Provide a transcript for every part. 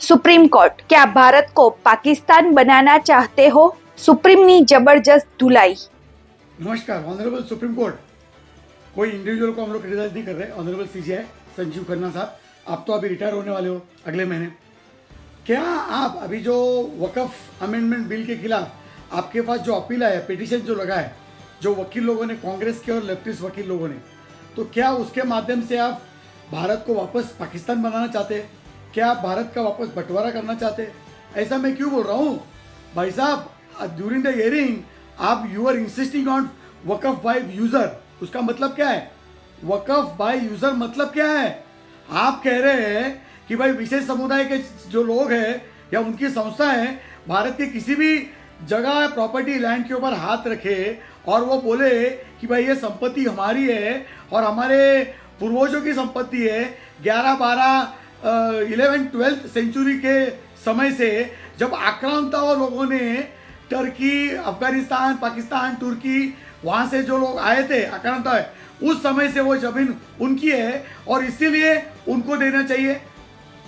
Supreme court, क्या भारत को पाकिस्तान बनाना चाहते हो? सुप्रीमनी जबरदस्त धुलाई। नमस्कार। ऑनरेबल सुप्रीम कोर्ट, कोई इंडिविजुअल को हम लोग क्रिटिसाइज नहीं कर रहे। ऑनरेबल सीजीआई संजीव खन्ना साहब, आप तो अभी रिटायर होने वाले हो अगले महीने। क्या आप अभी जो वकफ अमेंडमेंट बिल के खिलाफ आपके पास जो अपील है, पिटिशन जो लगा है, जो वकील लोगों ने, कांग्रेस के और लेफ्टिस्ट वकील लोगों ने, तो क्या उसके माध्यम से आप भारत को वापस पाकिस्तान बनाना चाहते हैं? क्या आप भारत का वापस बंटवारा करना चाहते हैं? ऐसा मैं क्यों बोल रहा हूँ भाई साहब? ड्यूरिंग द हियरिंग आप you are insisting on waqf by user. उसका मतलब क्या है? वकफ बाय यूजर मतलब क्या है? आप कह रहे हैं कि भाई विशेष समुदाय के जो लोग हैं या उनकी संस्था है, भारत के किसी भी जगह प्रॉपर्टी लैंड के ऊपर हाथ रखे और वो बोले कि भाई ये संपत्ति हमारी है और हमारे पूर्वजों की संपत्ति है। 11 12 सेंचुरी के समय से जब आक्रांताओं लोगों ने टर्की, अफगानिस्तान, पाकिस्तान, तुर्की, वहाँ से जो लोग आए थे आक्रांता है, उस समय से वो जमीन उनकी है और इसीलिए उनको देना चाहिए।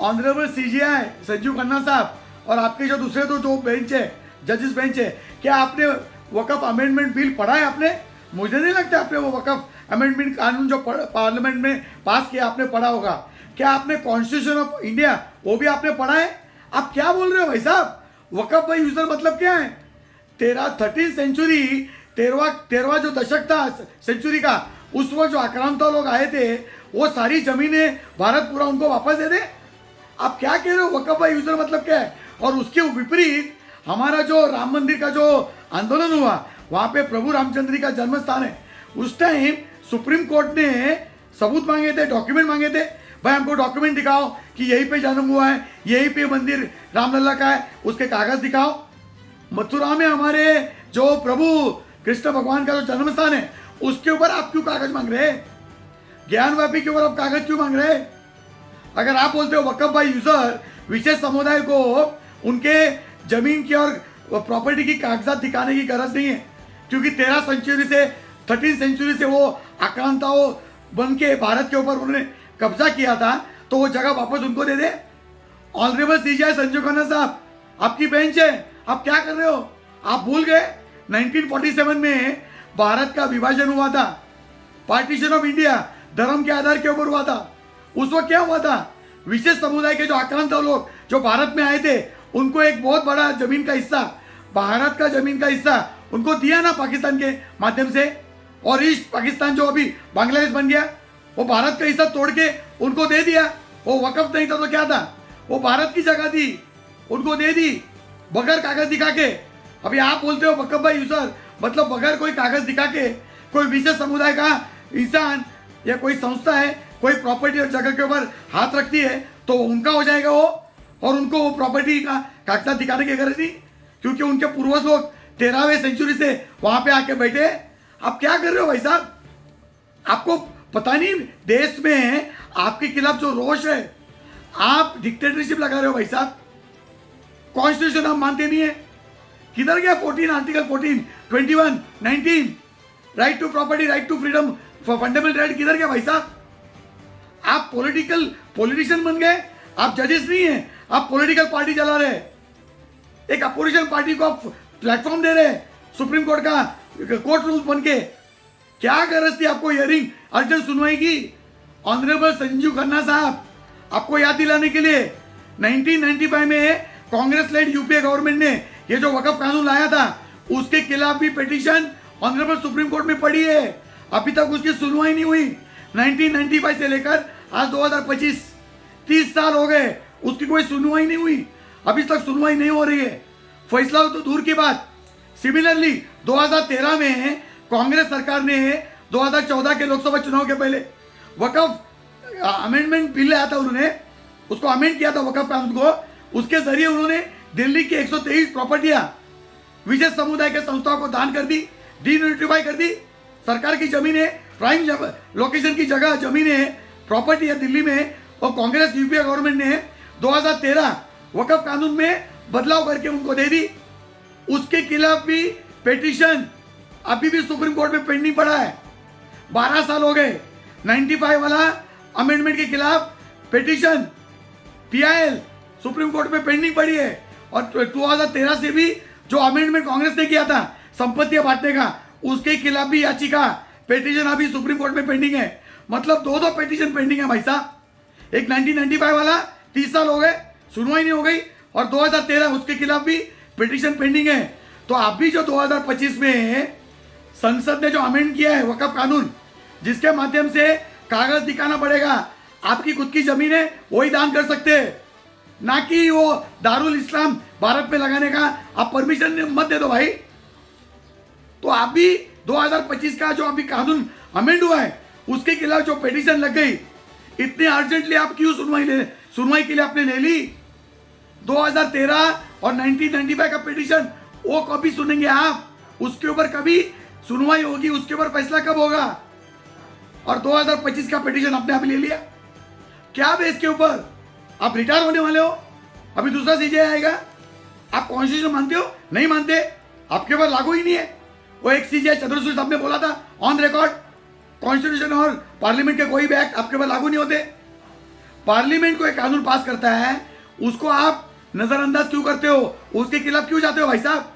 ऑनरेबल सीजीआई संजीव खन्ना साहब और आपके जो दूसरे जो बेंच है, जजेस बेंच है, क्या आपने वकफ अमेंडमेंट बिल पढ़ा है? आपने, मुझे नहीं लगता आपने वो वकफ अमेंडमेंट कानून जो पार्लियामेंट में पास किया आपने पढ़ा होगा। क्या आपने कॉन्स्टिट्यूशन ऑफ इंडिया वो भी आपने पढ़ा है? आप क्या बोल रहे हो भाई साहब? वकफ बाय यूजर मतलब क्या है? 13वीं सेंचुरी, तेरहवा जो दशक था सेंचुरी का, उस वक्त जो आक्रांता लोग आए थे वो सारी जमीनें भारत पूरा उनको वापस दे दे। आप क्या कह रहे हो? वकफ बाय यूजर मतलब क्या है? और उसके विपरीत हमारा जो राम मंदिर का जो आंदोलन हुआ, वहां पे प्रभु रामचंद्र का जन्म स्थान है, उस टाइम सुप्रीम कोर्ट ने सबूत मांगे थे, डॉक्यूमेंट मांगे थे। भाई हमको डॉक्यूमेंट दिखाओ कि यहीं पे जन्म हुआ है, यहीं पे मंदिर रामलला का है, उसके कागज दिखाओ। मथुरा में हमारे जो प्रभु कृष्ण भगवान का जो जन्म स्थान है, उसके ऊपर आप क्यों कागज मांग रहे हैं? ज्ञानवापी के ऊपर आप कागज क्यों मांग रहे हैं? अगर आप बोलते हो वकफ बाय यूजर, विशेष समुदाय को उनके जमीन की और प्रॉपर्टी की कागजात दिखाने की गरज नहीं है, क्योंकि 13 सेंचुरी से वो आक्रांताओं बन के भारत के ऊपर उन्होंने कब्जा किया था, तो वो जगह वापस उनको दे दे। ऑनरेबल सीजीआई संजीव खन्ना साहब, आपकी बेंच है, आप क्या कर रहे हो? आप भूल गए 1947 में भारत का विभाजन हुआ था, पार्टीशन ऑफ इंडिया धर्म के आधार के ऊपर हुआ था। उस वक्त क्या हुआ था? विशेष समुदाय के जो आक्रांत लोग जो भारत में आए थे, उनको एक बहुत बड़ा जमीन का हिस्सा, भारत का जमीन का हिस्सा उनको दिया ना पाकिस्तान के माध्यम से। और ईस्ट पाकिस्तान जो अभी बांग्लादेश बन गया, वो भारत का हिस्सा तोड़ के उनको दे दिया। वो वकफ नहीं था तो क्या था? वो भारत की जगह थी, उनको दे दी बगैर कागज दिखा के। अभी आप बोलते हो वकफ बाय यूजर मतलब बगैर कोई कागज दिखा के कोई विशेष समुदाय का इंसान या कोई संस्था है, कोई प्रॉपर्टी और जगह के ऊपर हाथ रखती है तो उनका हो जाएगा वो, और उनको वो प्रॉपर्टी का कागजात दिखाने की गरज नहीं, क्योंकि उनके पूर्वज लोग 13वीं सेंचुरी से वहां पे आके बैठे। आप क्या कर रहे हो भाई साहब? आपको पता नहीं देश में आपके खिलाफ जो रोष है, आप डिक्टेटरशिप लगा रहे हो भाई साहब। कॉन्स्टिट्यूशन आप मानते नहीं है। किधर गया 14 article 14, 21, 19 right to property, right to freedom, fundamental right किधर गया भाई साहब? आप पॉलिटिशियन बन गए। आप जजेस नहीं है, आप पॉलिटिकल पार्टी चला रहे हैं। एक अपोजिशन पार्टी को आप प्लेटफॉर्म दे रहे हैं सुप्रीम कोर्ट का कोर्ट रूम बन के। क्या गरज थी आपको हियरिंग अर्जेंट सुनवाई की? ऑनरेबल संजीव खन्ना साहब, आपको याद दिलाने के लिए 1995 में कांग्रेस लेड यूपीए गवर्नमेंट ने ये जो वकफ कानून लाया था, उसके खिलाफ भी पिटीशन ऑनरेबल सुप्रीम कोर्ट में पड़ी है। अभी तक उसकी सुनवाई नहीं हुई। 1995 से लेकर आज 2025 30 साल हो गए, उसकी कोई सुनवाई नहीं हुई। अभी तक सुनवाई नहीं हो रही है। फैसला तो दूर की बात। सिमिलरली 2013 में कांग्रेस सरकार ने 2014 के लोकसभा चुनाव के पहले वकफ अमेंडमेंट बिल आया था, उन्होंने उसको अमेंड किया था वकफ कानून को। उसके जरिए उन्होंने दिल्ली की 123 प्रॉपर्टियां विशेष समुदाय के संस्थाओं को दान कर दी, डीनोटिफाई कर दी। सरकार की जमीनें, प्राइम लोकेशन की जगह जमीनें, प्रॉपर्टी है दिल्ली में, और कांग्रेस यूपीए गवर्नमेंट ने 2013 वकफ कानून में बदलाव करके उनको दे दी। उसके खिलाफ भी पिटीशन अभी भी सुप्रीम कोर्ट में पेंडिंग पड़ा है। 12 साल हो गए। 95 वाला अमेंडमेंट के खिलाफ पिटीशन PIL सुप्रीम कोर्ट में पेंडिंग पड़ी है। और 2013 से भी जो अमेंडमेंट कांग्रेस ने किया था संपत्ति बांटने का, उसके खिलाफ भी याचिका पिटीशन अभी सुप्रीम कोर्ट में पेंडिंग है। मतलब दो पिटीशन पेंडिंग है भाई साहब। एक 1995 वाला 30 साल हो गए, सुनवाई नहीं हो गई, और 2013 उसके खिलाफ भी पिटीशन पेंडिंग है। तो अभी जो 2025 में संसद ने जो अमेंड किया है वक्फ कानून, जिसके माध्यम से कागज दिखाना पड़ेगा, आपकी खुद की जमीन है वही दान कर सकते हैं, ना कि वो दारुल इस्लाम भारत में लगाने का आप परमिशन मत दे दो भाई। तो अभी 2025 का जो अभी कानून अमेंड हुआ है उसके खिलाफ जो पिटीशन लग गई, इतनी अर्जेंटली आप क्यों सुनवाई के लिए आपने ले ली? 2013 और 1995 का पिटीशन वो कभी सुनेंगे आप? उसके ऊपर कभी सुनवाई होगी, उसके ऊपर फैसला कब होगा? और 2025 का पिटीशन आपने अभी ले लिया, क्या बेस के ऊपर? आप रिटायर होने वाले हो, अभी दूसरा सीजे आएगा। आप कॉन्स्टिट्यूशन मानते हो? नहीं मानते, आपके ऊपर लागू ही नहीं है। वो एक सीजे चंद्रशूर साहब ने बोला था ऑन रिकॉर्ड, कॉन्स्टिट्यूशन और पार्लियामेंट के कोई भी एक्ट आपके ऊपर लागू नहीं होते। पार्लियामेंट को एक कानून पास करता है, उसको आप नजरअंदाज क्यों करते हो? उसके खिलाफ क्यों जाते हो भाई साहब?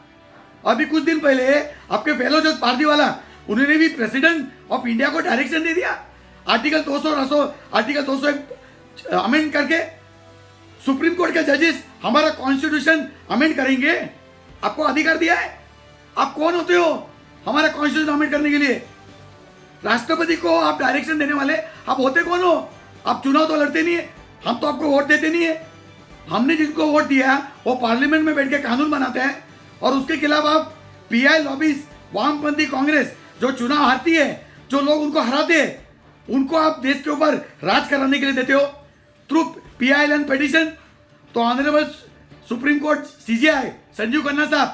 अभी कुछ दिन पहले आपके फेलो जज पारदीवाला, उन्होंने भी प्रेसिडेंट ऑफ इंडिया को डायरेक्शन दे दिया, आर्टिकल 201 अमेंड करके सुप्रीम कोर्ट के जजेस हमारा कॉन्स्टिट्यूशन अमेंड करेंगे। आपको अधिकार दिया है? आप कौन होते हो हमारा कॉन्स्टिट्यूशन अमेंड करने के लिए? राष्ट्रपति को आप डायरेक्शन देने वाले आप होते कौन हो? आप चुनाव तो लड़ते नहीं है, हम तो आपको वोट देते नहीं है। हमने जिनको वोट दिया वो पार्लियामेंट में बैठ के कानून बनाते हैं, और उसके खिलाफ आप पीआई लॉबीज, वामपंथी कांग्रेस जो चुनाव हारती है, जो लोग उनको हराते हैं, उनको आप देश के ऊपर राज कराने के लिए देते हो थ्रू पीआईएल पिटीशन। तो honourable supreme court CGI Sanjeev Khanna साहब,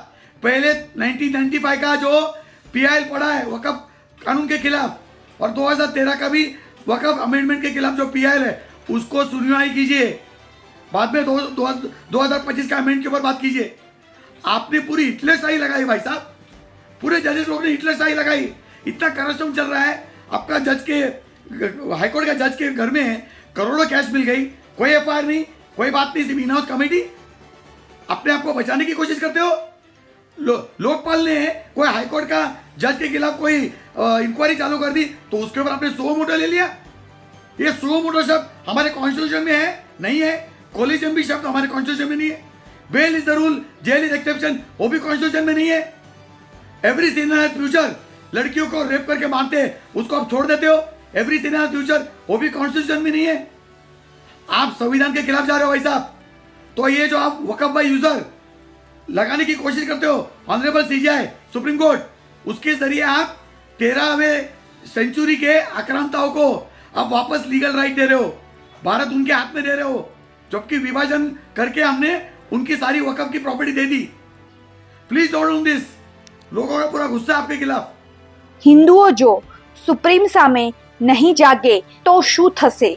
पहले 1995 का जो पीआईएल पड़ा है वक्फ कानून के खिलाफ, और 2013 का भी वक्फ अमेंडमेंट के खिलाफ जो पीआईएल है, उसको सुनवाई कीजिए। बाद में 2025 का अमेंड के ऊपर बात कीजिए। आपने पूरी हिटलरशाही लगाई भाई साहब, पूरे जजेस लोग ने हिटलरशाही लगाई। इतना करप्शन चल रहा है, आपका जज के हाईकोर्ट का जज के घर में करोड़ों कैश मिल गई, कोई एफआईआर नहीं, कोई बात नहीं, सिर्फ इन हाउस कमेटी। अपने आप को बचाने की कोशिश करते हो। लोकपाल ने कोई हाईकोर्ट का जज के खिलाफ कोई इंक्वायरी चालू कर दी, तो उसके ऊपर आपने सो मोटो ले लिया। ये सो मोटो शब्द हमारे कॉन्स्टिट्यूशन में है नहीं है? कोलिजन भी शब्द हमारे कॉन्स्टिट्यूशन में नहीं है। Bail is the rule, jail is exception, वो भी कॉन्स्टिट्यूशन में नहीं है। एवरी सिन हैज फ्यूचर, लड़कियों को रेप करके मारते हैं उसको आप छोड़ देते हो, एवरी सिन हैज फ्यूचर, वो भी कॉन्स्टिट्यूशन में नहीं है। आप संविधान के खिलाफ जा रहे हो भाई साहब। तो ये जो आप वक्फ बाय यूजर लगाने की कोशिश करते हो, ऑनरेबल सीजीआई सुप्रीम कोर्ट, उसके जरिए आप 13वें सेंचुरी के आक्रांताओं को आप वापस लीगल राइट दे रहे हो, भारत उनके हाथ में दे रहे हो, जबकि विभाजन करके हमने उनकी सारी वक्फ की property they the. Please don't do this. लोगों का पूरा गुस्सा आपके खिलाफ। હિન્દુઓ જો સુપ્રીમ સામે નહીં જાગે તો શું થશે?